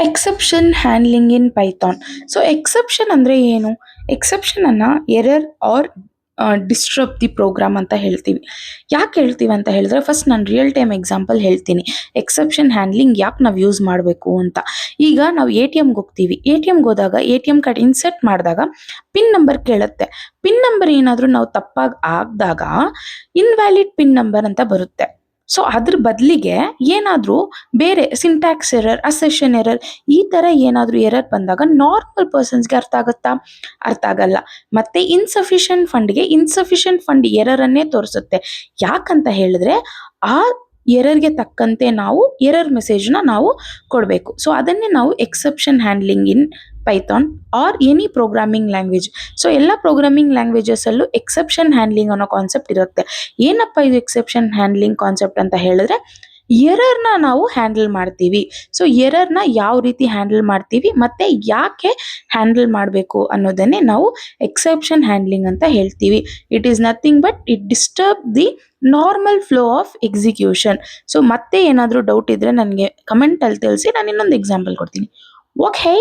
Exception handling ಇನ್ Python. So exception ಅಂದರೆ ಏನು? ಎಕ್ಸೆಪ್ಷನನ್ನು error R ಡಿಸ್ಟ್ರಬ್ the program ಅಂತ ಹೇಳ್ತೀವಿ. ಯಾಕೆ ಹೇಳ್ತೀವಿ ಅಂತ ಹೇಳಿದ್ರೆ, ಫಸ್ಟ್ ನಾನು ರಿಯಲ್ ಟೈಮ್ ಎಕ್ಸಾಂಪಲ್ ಹೇಳ್ತೀನಿ. ಎಕ್ಸೆಪ್ಷನ್ ಹ್ಯಾಂಡ್ಲಿಂಗ್ ಯಾಕೆ ನಾವು ಯೂಸ್ ಮಾಡಬೇಕು ಅಂತ. ಈಗ ನಾವು ATMಗೆ ಹೋಗ್ತೀವಿ. ATMಗೆ ಹೋದಾಗ ATM ಕಾರ್ಡ್ ಇನ್ಸರ್ಟ್ ಮಾಡಿದಾಗ ಪಿನ್ ನಂಬರ್ ಕೇಳುತ್ತೆ. ಪಿನ್ ನಂಬರ್ ಏನಾದರೂ ನಾವು ತಪ್ಪಾಗಿ ಹಾಕಿದಾಗ ಇನ್ವ್ಯಾಲಿಡ್ ಪಿನ್ ನಂಬರ್ ಅಂತ ಬರುತ್ತೆ. ಸೊ ಅದ್ರ ಬದಲಿಗೆ ಏನಾದರೂ ಬೇರೆ ಸಿಂಟ್ಯಾಕ್ಸ್ ಎರರ್, ಅಸೆಷನ್ ಎರರ್, ಈ ಥರ ಏನಾದರೂ ಎರರ್ ಬಂದಾಗ ನಾರ್ಮಲ್ ಪರ್ಸನ್ಸ್ಗೆ ಅರ್ಥ ಆಗುತ್ತಾ? ಅರ್ಥ ಆಗಲ್ಲ. ಮತ್ತೆ ಇನ್ಸಫಿಷಿಯಂಟ್ ಫಂಡ್ ಎರರನ್ನೇ ತೋರಿಸುತ್ತೆ. ಯಾಕಂತ ಹೇಳಿದ್ರೆ ಆ ಎರರ್ಗೆ ತಕ್ಕಂತೆ ನಾವು ಎರರ್ ಮೆಸೇಜ್ನ ನಾವು ಕೊಡಬೇಕು. ಸೊ ಅದನ್ನೇ ನಾವು ಎಕ್ಸೆಪ್ಷನ್ ಹ್ಯಾಂಡ್ಲಿಂಗ್ ಇನ್ Python R any programming language. So ಎಲ್ಲ ಪ್ರೋಗ್ರಾಮಿಂಗ್ ಲ್ಯಾಂಗ್ವೇಜಸಲ್ಲೂ ಎಕ್ಸೆಪ್ಷನ್ ಹ್ಯಾಂಡ್ಲಿಂಗ್ ಅನ್ನೋ ಕಾನ್ಸೆಪ್ಟ್ ಇರುತ್ತೆ. ಏನಪ್ಪ ಇದು ಎಕ್ಸೆಪ್ಷನ್ ಹ್ಯಾಂಡ್ಲಿಂಗ್ ಕಾನ್ಸೆಪ್ಟ್ ಅಂತ ಹೇಳಿದ್ರೆ, ಎರರ್ನ ನಾವು ಹ್ಯಾಂಡಲ್ ಮಾಡ್ತೀವಿ. ಸೊ ಎರರ್ನ ಯಾವ ರೀತಿ ಹ್ಯಾಂಡಲ್ ಮಾಡ್ತೀವಿ ಮತ್ತು ಯಾಕೆ ಹ್ಯಾಂಡಲ್ ಮಾಡಬೇಕು ಅನ್ನೋದನ್ನೇ ನಾವು ಎಕ್ಸೆಪ್ಷನ್ ಹ್ಯಾಂಡ್ಲಿಂಗ್ ಅಂತ ಹೇಳ್ತೀವಿ. It is nothing but it disturb the normal flow of execution. So ಮತ್ತೆ ಏನಾದರೂ ಡೌಟ್ ಇದ್ದರೆ ನನಗೆ ಕಮೆಂಟಲ್ಲಿ ತಿಳಿಸಿ, ನಾನು ಇನ್ನೊಂದು ಎಕ್ಸಾಂಪಲ್ ಕೊಡ್ತೀನಿ. ಓಕೆ.